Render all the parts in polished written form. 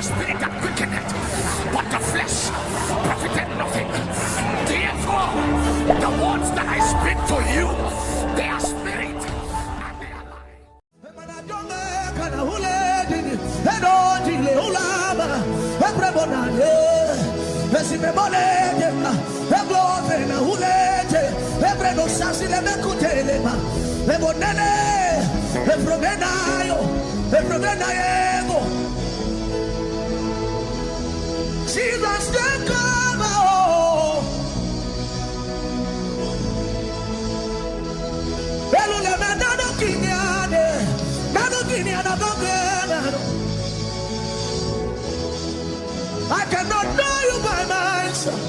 the spirit that quickeneth, but the flesh profited nothing. Therefore, the words that I speak to you, they are spirit and they are life. Jesus, take over. I cannot know you by myself.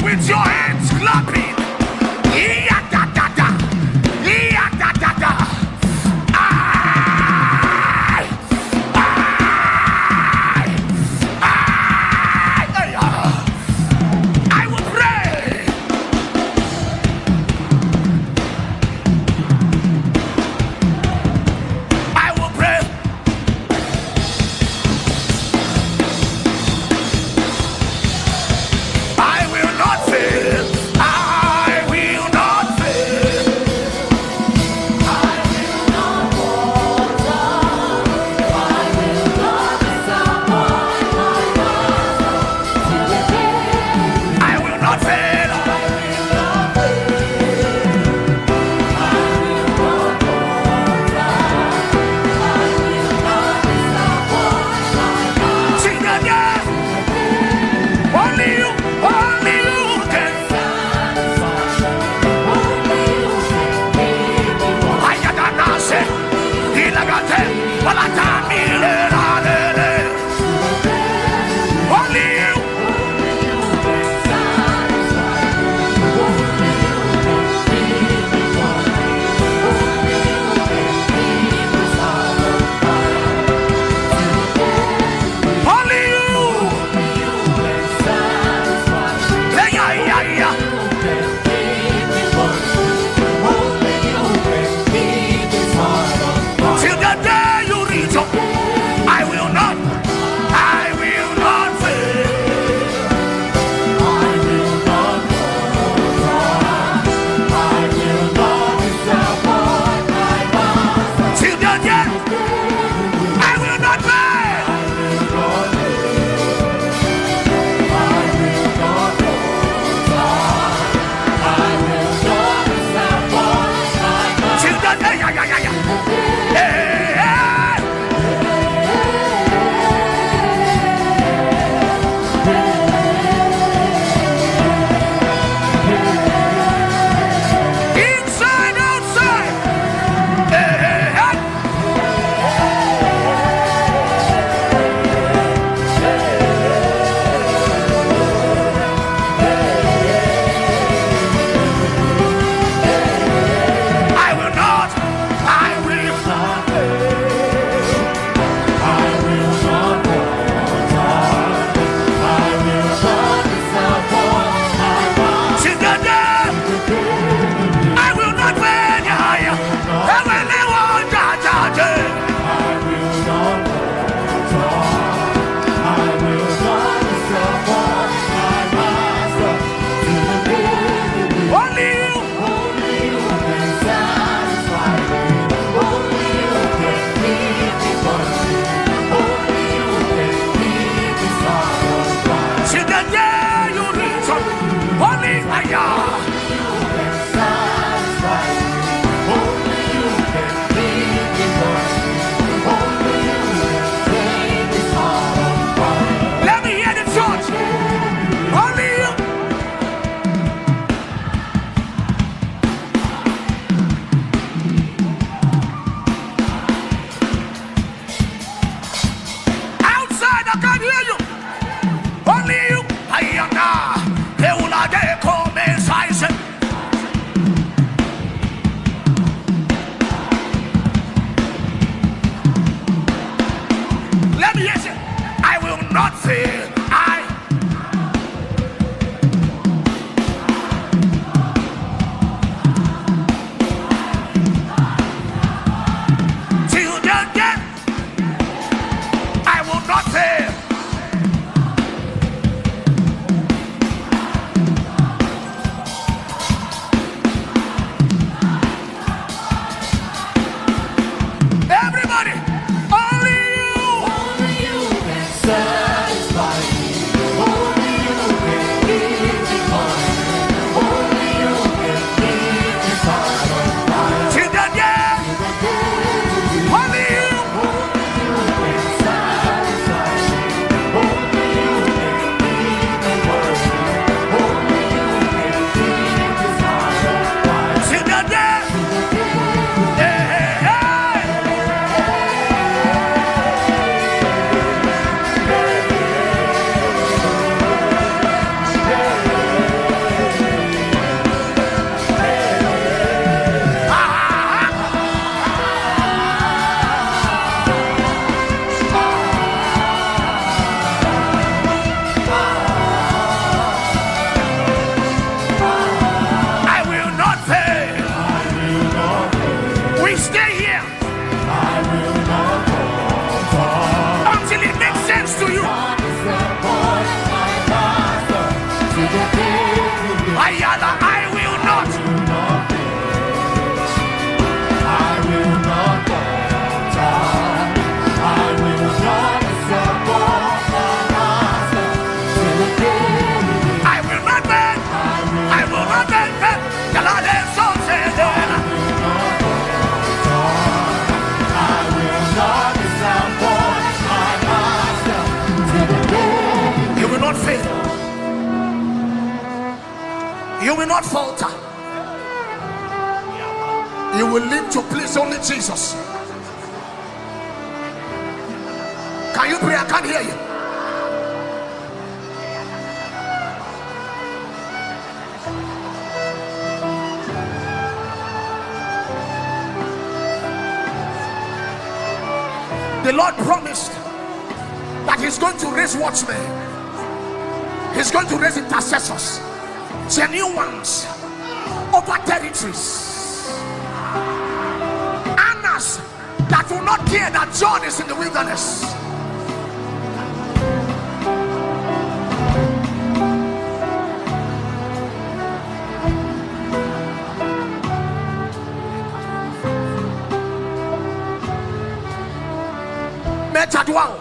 With your hands clapping. I will pray. I will pray. the day you return. Only I am. You will not falter. You will live to please only Jesus. Can you pray? I can't hear you. The Lord promised that He's going to raise watchmen. He's going to raise intercessors, genuine ones, over territories. Annas that will not care that John is in the wilderness. Metadwao.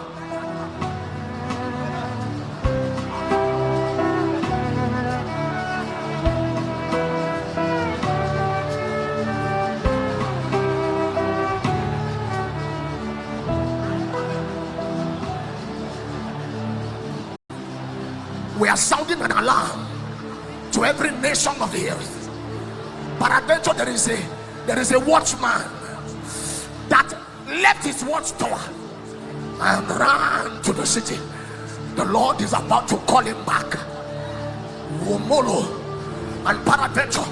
We are sounding an alarm to every nation of the earth. Peradventure, there is a watchman that left his watchtower and ran to the city. The Lord is about to call him back. Womolo and peradventure,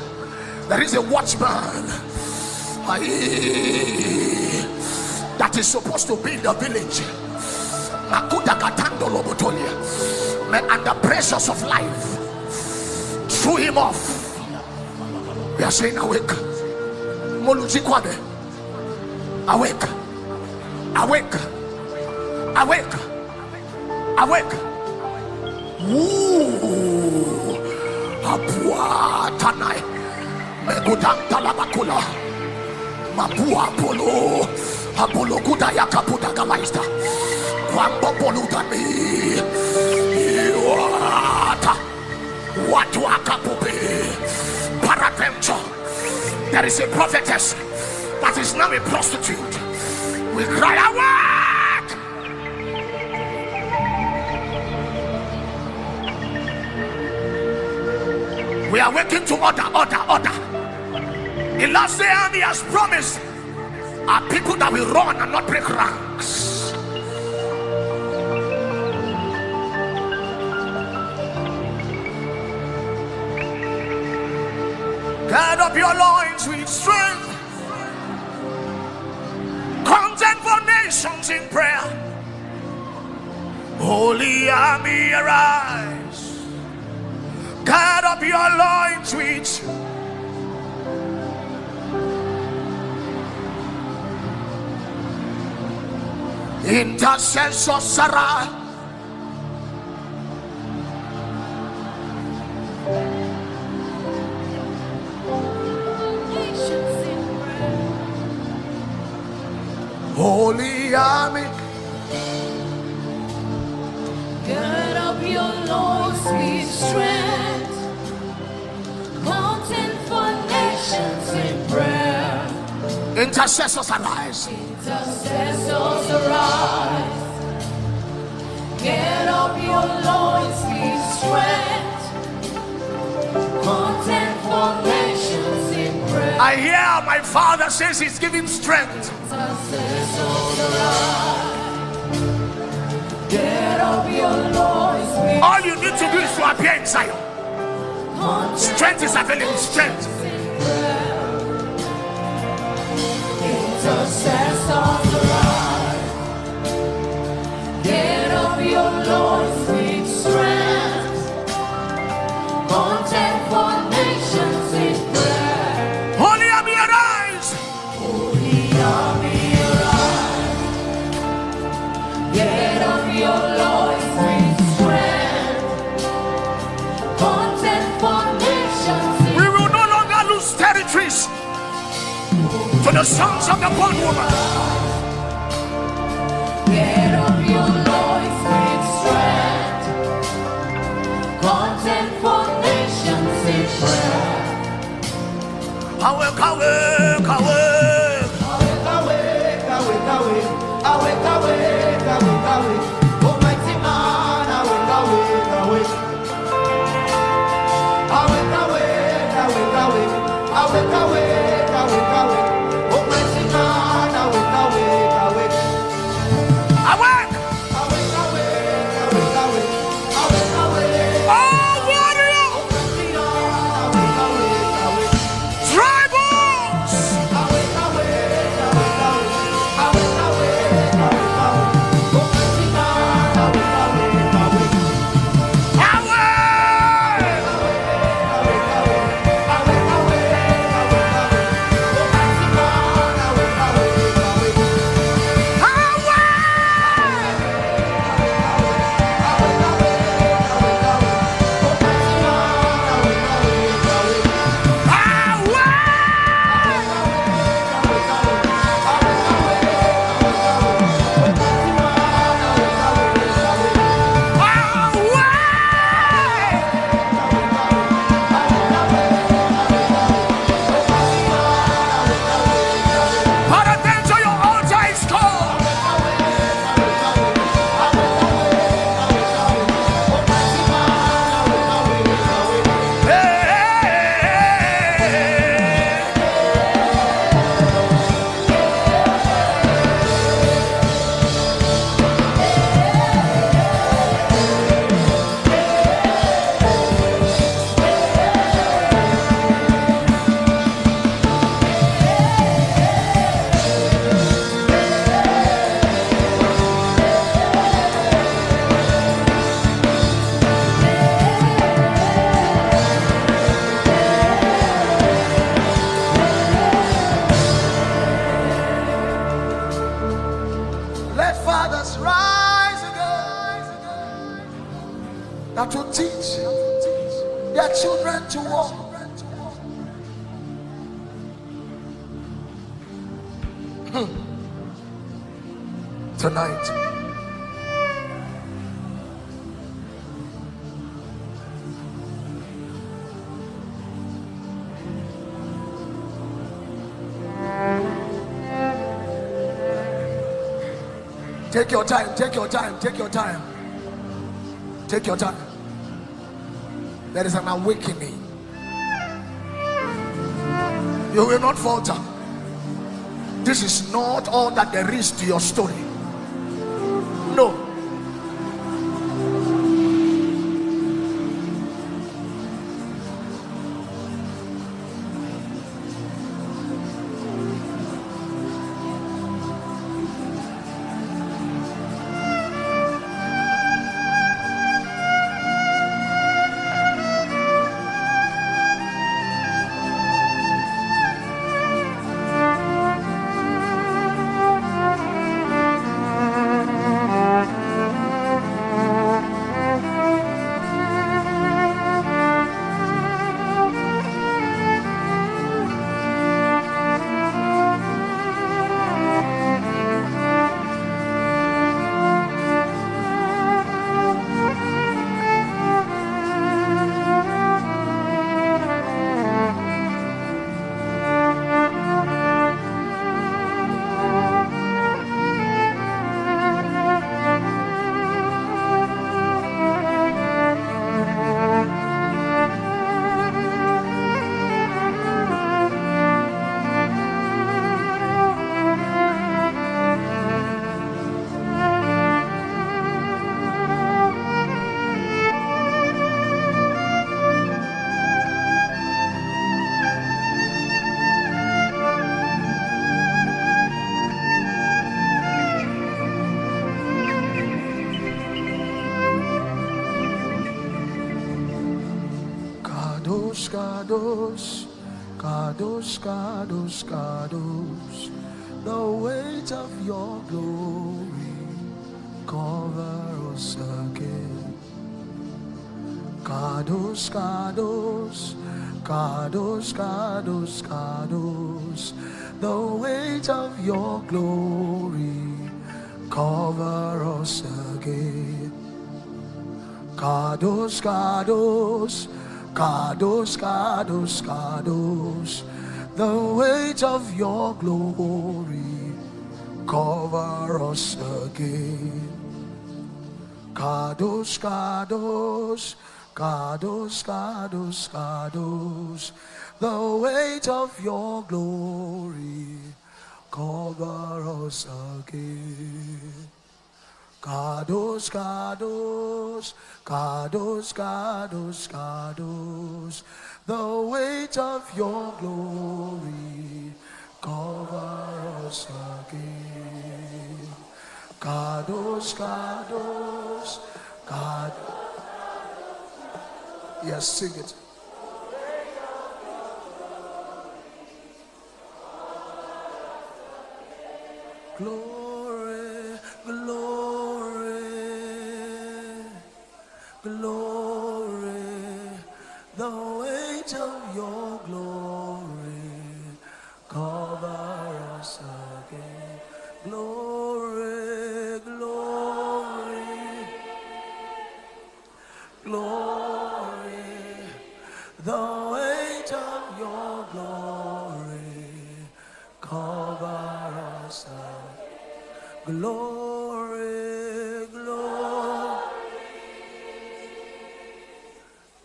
there is a watchman that is supposed to be in the village. And the pressures of life threw him off. We are saying, awake, Moluji Kwame, awake, awake, awake, awake. Ooh, Apua Tanai, Megudan Talabakula, Mapua Polo, Apolo Gudaya Kaputa Gamaista, Wambo Polutami. There is a prophetess that is now a prostitute. We cry, awake! We are working to order. The last day army has promised are people that will run and not break ranks. Gird up your loins with strength. Contend for nations in prayer. Holy army, arise. Gird up your loins with strength. Intercessors arise. Holy army, gird up your loins with strength. Contend for nations in prayer. intercessors arise. Intercessors arise. Get up your loins with strength. Contend for nations in prayer. I hear my father says he's giving strength. Intercessors arise. Get up your loins with All you need to do is to appear in Zion. Strength is available. Strength. Intercessors arise. Get up your loins with strength. Contend for nations in prayer. Holy army arise. Holy army arise. Get up your loins with strength. Contend for nations in We will no longer lose territories to the sons of the bondwoman. Get up your loins with strength. Contend for nations in prayer. Awake, awake, awake. Awake, awake, awake, awake. Awake, awake, awake, awake. Almighty man, awake, awake, awake. Awake, awake, awake, awake. Awake, awake, awake, awake. Almighty man, awake, awake, awake. Awake. Awake, awake, awake, awake. Awake, awake. Oh, warrior. Almighty man, awake, awake, awake. Tribals. Awake, awake, awake, awake. Awake, awake, awake, awake. Almighty man, awake, awake, awake. Awake. Paradentro, your altar is called. Let fathers rise again that will teach their children to walk. Tonight, Take your time, take your time, take your time. Take your time. There is an awakening. You will not falter. This is not all that there is to your story. No. Kadosh, Kadosh, Kadosh, Kadosh, the weight of your glory cover us again. Kadosh, Kadosh, Kadosh, Kadosh, Kadosh, the weight of your glory cover us again. Kadosh, Kadosh, Kadosh, Kadosh, Kadosh, the weight of your glory cover us again. Kadosh, Kadosh, Kadosh, Kadosh, Kadosh, the weight of your glory cover us again. Kadosh, Kadosh, Kadosh, Kadosh, Kadosh, the weight of your glory cover us again. Kadosh, Kadosh, Kadosh. Yes, sing it. Glory, glory, glory, the weight of your glory cover us again. Glory, glory, glory, the weight of your glory cover us again. Glory, glory,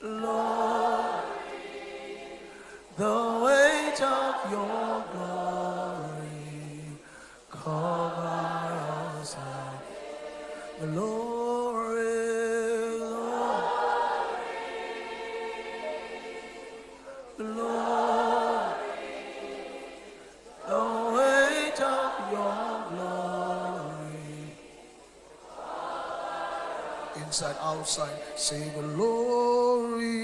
Lord, the weight of your glory cover us. Glory, Lord, Lord, the weight of your glory. Inside, outside, say glory.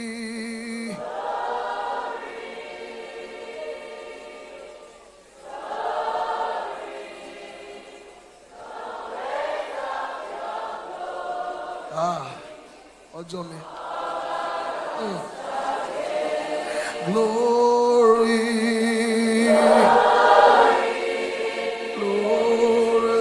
Ojo me. Glory. Glory.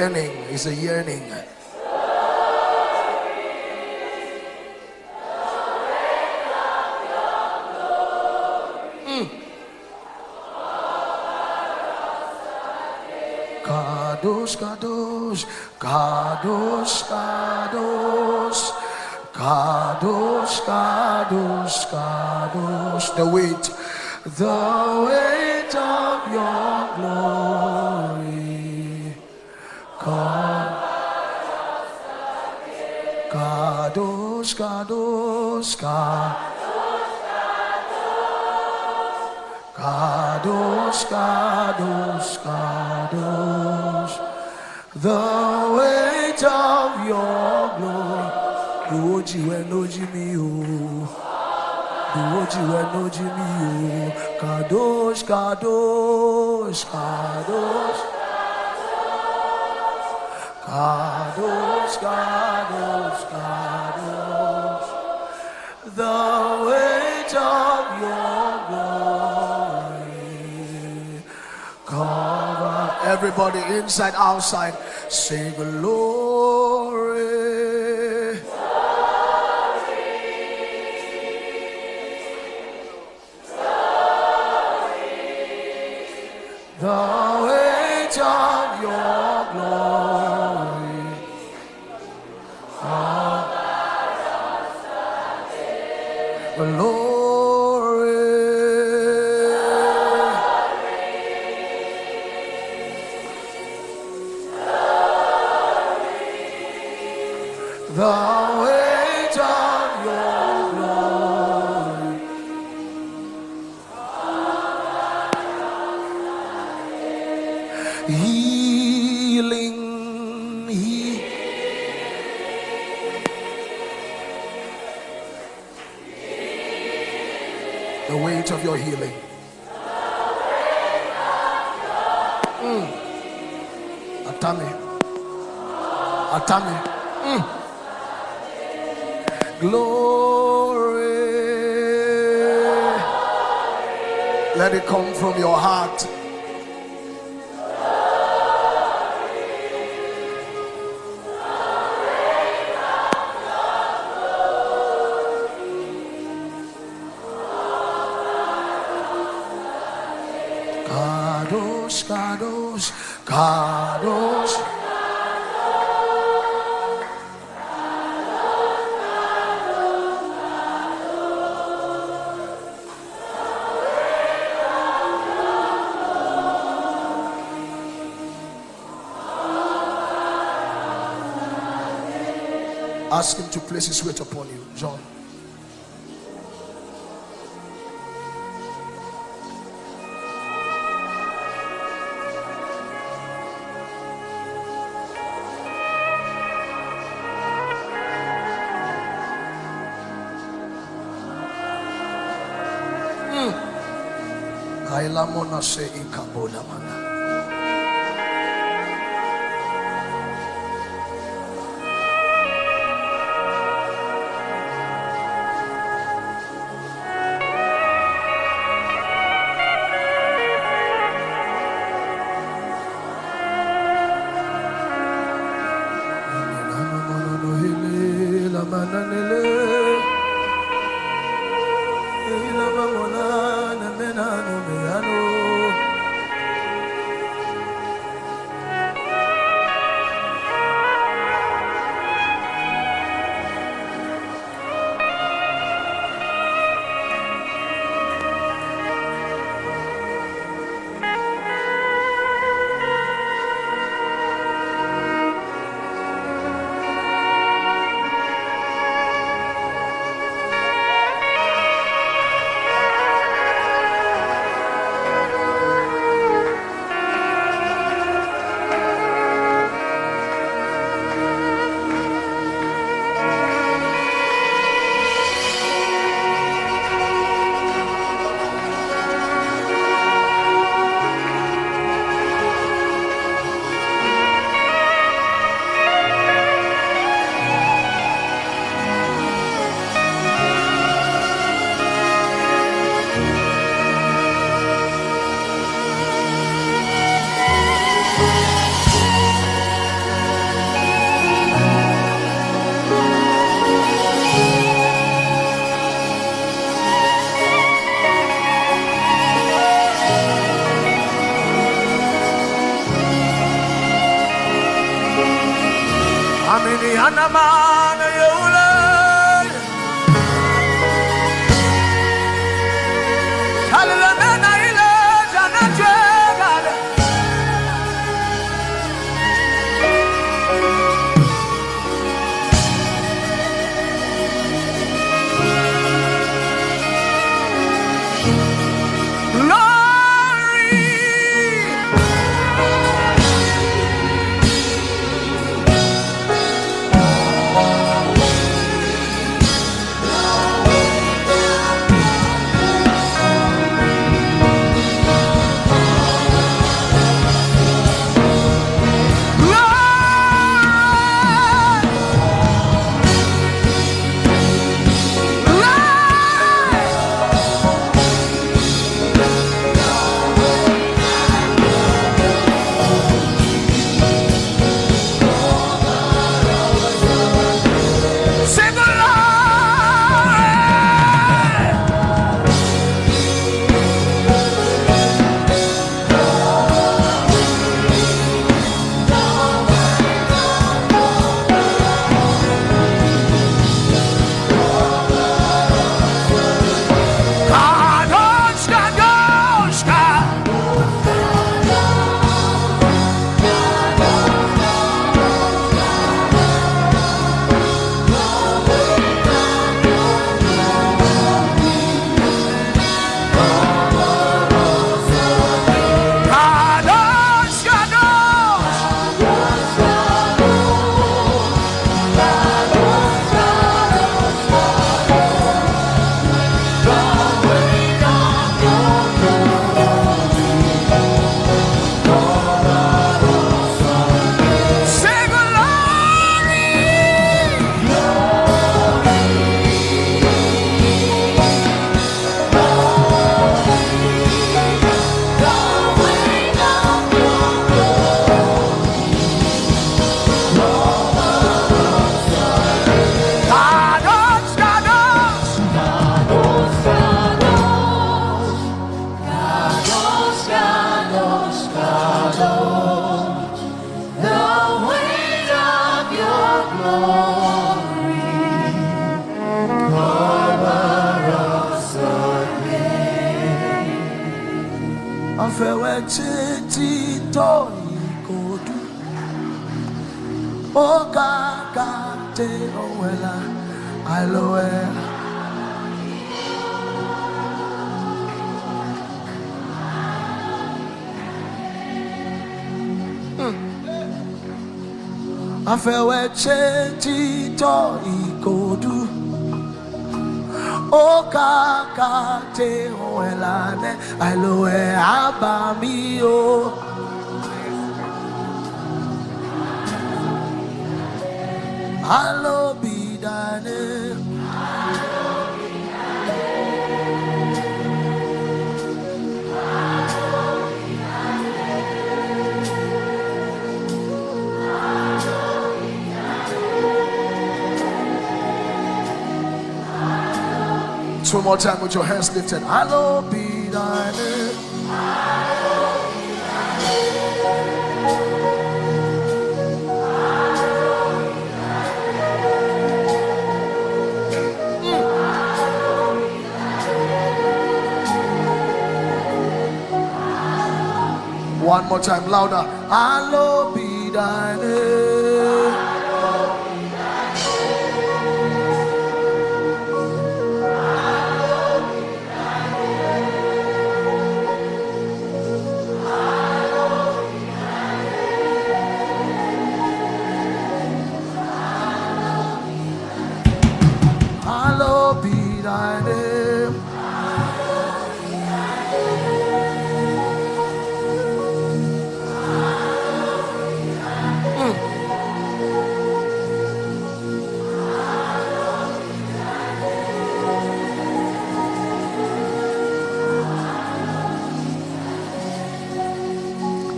yearning. It's a yearning. Kadosh, Kadosh, Kadosh, Kadosh, Kadosh, Kadosh, Kadosh. The weight of your glory. Kadosh, Kadosh, Kadosh, Kadosh, Kadosh. The weight of your glory. Oji when oji mi o. Oji when oji mi o. Kadosh, Kadosh, Kadosh. Kadosh, Kadosh, Kadosh. The weight of your glory. Cover everybody inside, outside. Say glory. The weight of your glory. Glory. The weight of your glory. Healing, the weight of your healing. Atame, Atame. Glory. Let it come from your heart. Kadosh, Kadosh, Kadosh. Ask him to place his weight upon you, John. Ailamona se ikabola mana. Amini anamana yule. Hallelujah ile jana jegale. Afewe cheti to ikodu Okaka te oelane aloe abamio Alo bidane One more time with your hands lifted. Hallowed be thy name. One more time, louder. Hallowed be thy name. Hallowed be thy name.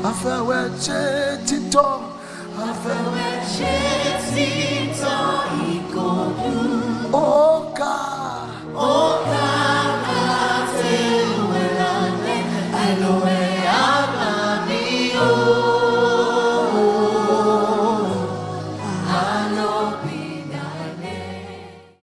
Afewe chetito, afewe chetito.